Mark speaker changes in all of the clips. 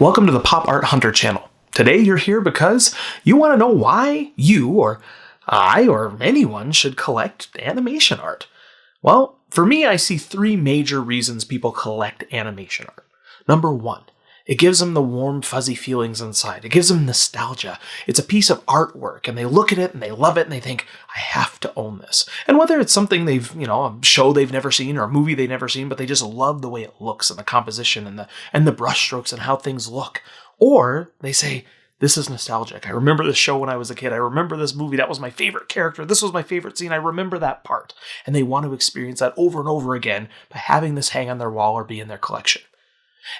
Speaker 1: Welcome to the Pop Art Hunter channel. Today you're here because you want to know why you or I or anyone should collect animation art. Well, for me, I see three major reasons people collect animation art. Number one, it gives them the warm, fuzzy feelings inside. It gives them nostalgia. It's a piece of artwork, and they look at it and they love it and they think, I have to own this. And whether it's something they've, a show they've never seen or a movie they've never seen, but they just love the way it looks and the composition and the brush strokes and how things look. Or they say, this is nostalgic. I remember this show when I was a kid. I remember this movie. That was my favorite character. This was my favorite scene. I remember that part. And they want to experience that over and over again by having this hang on their wall or be in their collection.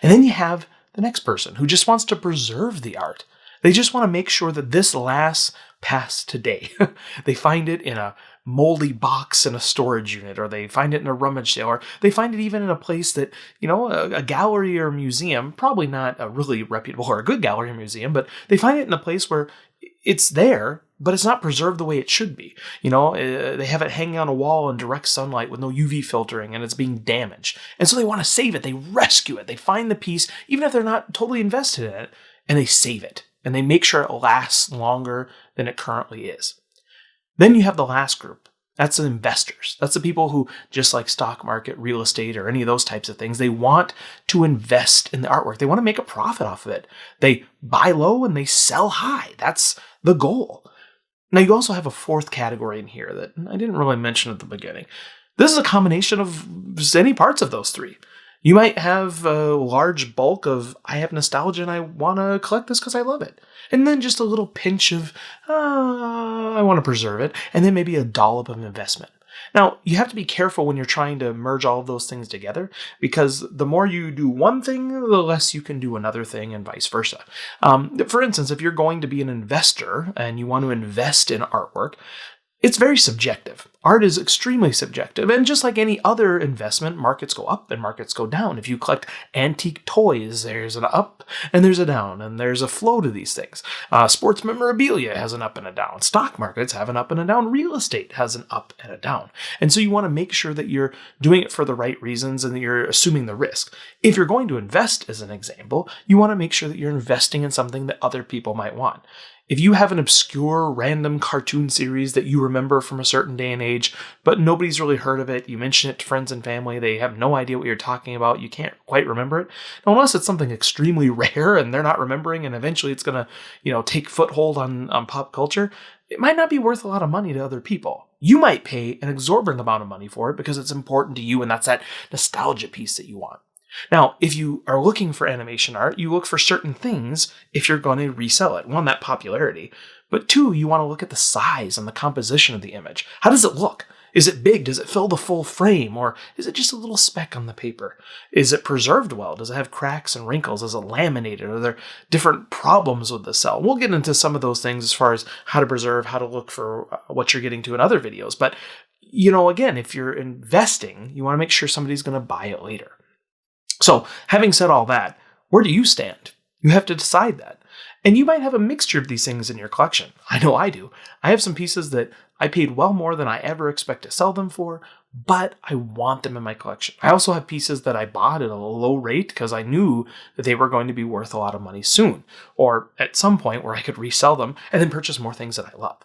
Speaker 1: And then you have the next person who just wants to preserve the art. They just want to make sure that this lasts past today. They find it in a moldy box in a storage unit, or they find it in a rummage sale, or they find it even in a place that, a gallery or museum, probably not a really reputable or a good gallery or museum, but they find it in a place where it's there, but it's not preserved the way it should be. They have it hanging on a wall in direct sunlight with no UV filtering, and it's being damaged. And so they want to save it. They rescue it. They find the piece, even if they're not totally invested in it, and they save it. And they make sure it lasts longer than it currently is. Then you have the last group. That's the investors. That's the people who, just like stock market, real estate, or any of those types of things, they want to invest in the artwork. They want to make a profit off of it. They buy low and they sell high. That's the goal. Now, you also have a fourth category in here that I didn't really mention at the beginning. This is a combination of any parts of those three. You might have a large bulk of, I have nostalgia and I want to collect this because I love it. And then just a little pinch of, I want to preserve it. And then maybe a dollop of investment. Now, you have to be careful when you're trying to merge all of those things together, because the more you do one thing, the less you can do another thing, and vice versa. For instance, if you're going to be an investor and you want to invest in artwork, it's very subjective. Art is extremely subjective, and just like any other investment, markets go up and markets go down. If you collect antique toys, there's an up and there's a down, and there's a flow to these things. Sports memorabilia has an up and a down. Stock markets have an up and a down. Real estate has an up and a down. And so you want to make sure that you're doing it for the right reasons and that you're assuming the risk. If you're going to invest, as an example, you want to make sure that you're investing in something that other people might want. If you have an obscure random cartoon series that you remember from a certain day and age, but nobody's really heard of it, you mention it to friends and family, they have no idea what you're talking about, you can't quite remember it. Now, unless it's something extremely rare and they're not remembering and eventually it's going to, take foothold on pop culture, it might not be worth a lot of money to other people. You might pay an exorbitant amount of money for it because it's important to you and that's that nostalgia piece that you want. Now, if you are looking for animation art, you look for certain things if you're going to resell it. One, that popularity. But two, you want to look at the size and the composition of the image. How does it look? Is it big? Does it fill the full frame? Or is it just a little speck on the paper? Is it preserved well? Does it have cracks and wrinkles? Is it laminated? Are there different problems with the cell? We'll get into some of those things as far as how to preserve, how to look for what you're getting to in other videos. But, again, if you're investing, you want to make sure somebody's going to buy it later. So, having said all that, where do you stand? You have to decide that. And you might have a mixture of these things in your collection. I know I do. I have some pieces that I paid well more than I ever expect to sell them for, but I want them in my collection. I also have pieces that I bought at a low rate because I knew that they were going to be worth a lot of money soon, or at some point where I could resell them and then purchase more things that I love.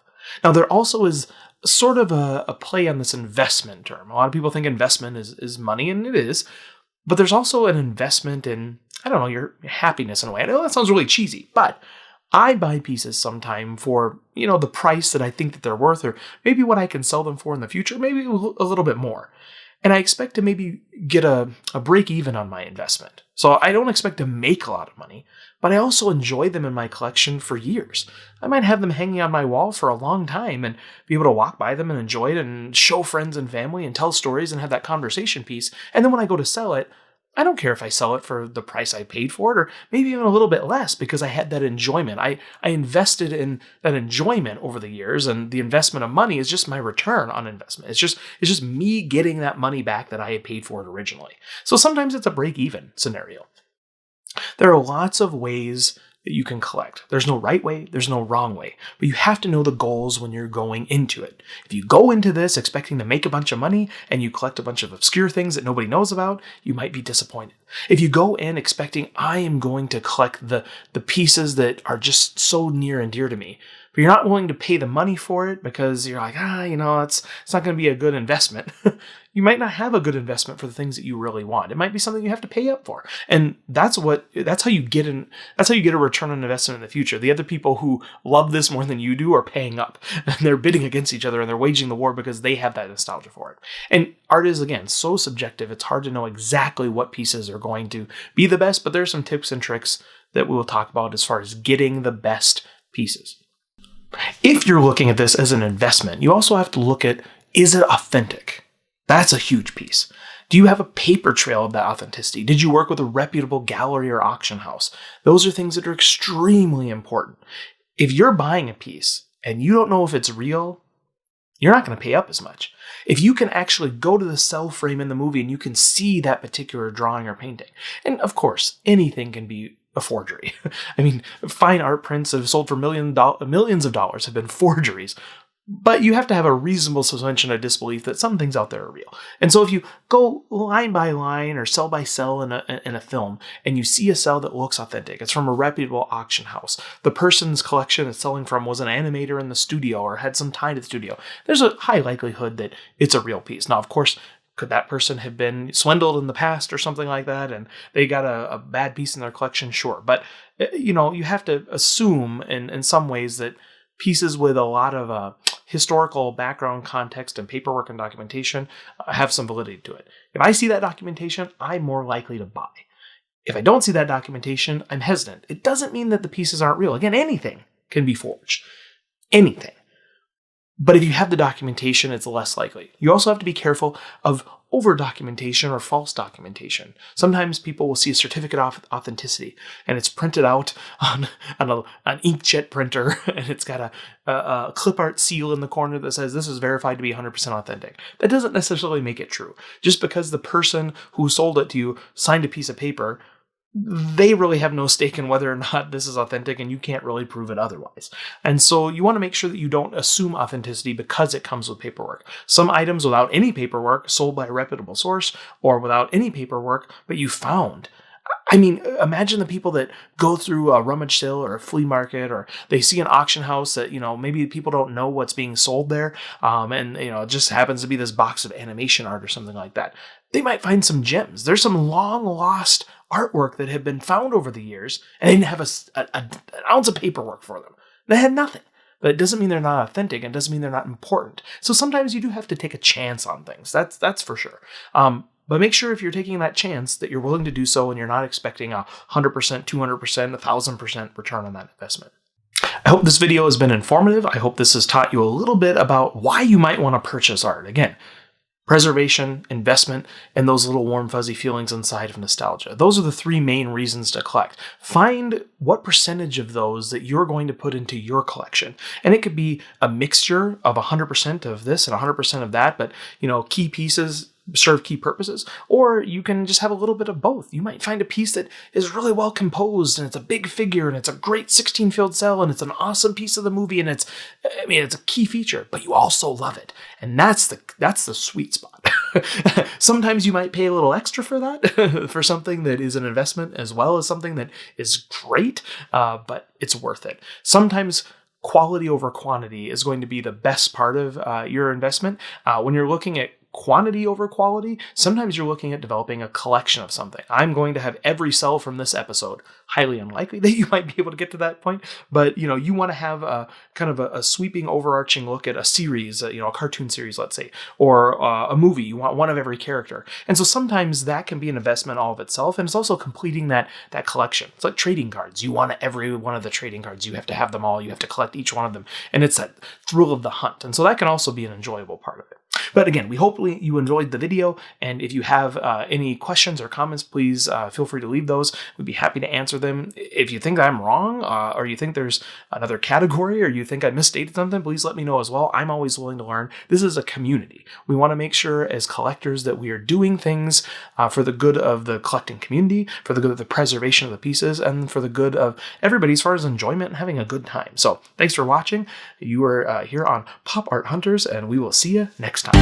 Speaker 1: Now, there also is sort of a play on this investment term. A lot of people think investment is money, and it is. But there's also an investment in, your happiness in a way. I know that sounds really cheesy, but I buy pieces sometime for, the price that I think that they're worth, or maybe what I can sell them for in the future, maybe a little bit more. And I expect to maybe get a break even on my investment. So I don't expect to make a lot of money, but I also enjoy them in my collection for years. I might have them hanging on my wall for a long time and be able to walk by them and enjoy it and show friends and family and tell stories and have that conversation piece. And then when I go to sell it, I don't care if I sell it for the price I paid for it, or maybe even a little bit less, because I had that enjoyment. I invested in that enjoyment over the years, and the investment of money is just my return on investment. It's just me getting that money back that I had paid for it originally. So sometimes it's a break-even scenario. There are lots of ways that you can collect. There's no right way, there's no wrong way, but you have to know the goals when you're going into it. If you go into this expecting to make a bunch of money and you collect a bunch of obscure things that nobody knows about, you might be disappointed. If you go in expecting I am going to collect the pieces that are just so near and dear to me, but you're not willing to pay the money for it because you're like, it's not going to be a good investment. You might not have a good investment for the things that you really want. It might be something you have to pay up for. And that's how you get a return on investment in the future. The other people who love this more than you do are paying up, and they're bidding against each other, and they're waging the war because they have that nostalgia for it. And art is, again, so subjective. It's hard to know exactly what pieces are going to be the best, but there's some tips and tricks that we will talk about as far as getting the best pieces. If you're looking at this as an investment, you also have to look at, is it authentic? That's a huge piece. Do you have a paper trail of that authenticity? Did you work with a reputable gallery or auction house? Those are things that are extremely important. If you're buying a piece and you don't know if it's real, you're not going to pay up as much. If you can actually go to the cell frame in the movie and you can see that particular drawing or painting, and of course, anything can be a forgery. I mean, fine art prints that have sold for millions of dollars have been forgeries. But you have to have a reasonable suspension of disbelief that some things out there are real. And so if you go line by line or cell by cell in a film and you see a cell that looks authentic, it's from a reputable auction house, the person's collection it's selling from was an animator in the studio or had some tie to the studio, there's a high likelihood that it's a real piece. Now, of course, could that person have been swindled in the past or something like that and they got a bad piece in their collection? Sure. But, you have to assume in some ways that pieces with a lot of historical background, context, and paperwork and documentation have some validity to it. If I see that documentation, I'm more likely to buy. If I don't see that documentation, I'm hesitant. It doesn't mean that the pieces aren't real. Again, anything can be forged. Anything. But if you have the documentation, it's less likely. You also have to be careful of over-documentation or false documentation. Sometimes people will see a certificate of authenticity, and it's printed out on an inkjet printer, and it's got a clip art seal in the corner that says this is verified to be 100% authentic. That doesn't necessarily make it true. Just because the person who sold it to you signed a piece of paper, they really have no stake in whether or not this is authentic, and you can't really prove it otherwise. And so you want to make sure that you don't assume authenticity because it comes with paperwork. Some items without any paperwork sold by a reputable source, or without any paperwork, but you found. I mean, imagine the people that go through a rummage sale or a flea market, or they see an auction house that, maybe people don't know what's being sold there. And it just happens to be this box of animation art or something like that. They might find some gems. There's some long lost artwork that have been found over the years, and they didn't have an ounce of paperwork for them. They had nothing. But it doesn't mean they're not authentic, and it doesn't mean they're not important. So sometimes you do have to take a chance on things. That's for sure. But make sure if you're taking that chance that you're willing to do so and you're not expecting 100%, 200%, 1,000% return on that investment. I hope this video has been informative. I hope this has taught you a little bit about why you might want to purchase art. Again, preservation, investment, and those little warm fuzzy feelings inside of nostalgia. Those are the three main reasons to collect. Find what percentage of those that you're going to put into your collection. And it could be a mixture of 100% of this and 100% of that, but key pieces serve key purposes, or you can just have a little bit of both. You might find a piece that is really well composed and it's a big figure and it's a great 16-field cell and it's an awesome piece of the movie and it's a key feature, but you also love it. And that's the sweet spot. Sometimes you might pay a little extra for that, for something that is an investment as well as something that is great, but it's worth it. Sometimes quality over quantity is going to be the best part of your investment. When you're looking at quantity over quality, sometimes you're looking at developing a collection of something. I'm going to have every cell from this episode. Highly unlikely that you might be able to get to that point, but you want to have a kind of a sweeping overarching look at a series, a cartoon series, let's say, or a movie. You want one of every character. And so sometimes that can be an investment all of itself, and it's also completing that collection. It's like trading cards. You want every one of the trading cards. You have to have them all. You have to collect each one of them, and it's that thrill of the hunt. And so that can also be an enjoyable part of it. But again, we hope you enjoyed the video, and if you have any questions or comments, please feel free to leave those. We'd be happy to answer them. If you think I'm wrong, or you think there's another category, or you think I misstated something, please let me know as well. I'm always willing to learn. This is a community. We want to make sure as collectors that we are doing things for the good of the collecting community, for the good of the preservation of the pieces, and for the good of everybody as far as enjoyment and having a good time. So thanks for watching. You are here on Pop Art Hunters, and we will see you next time.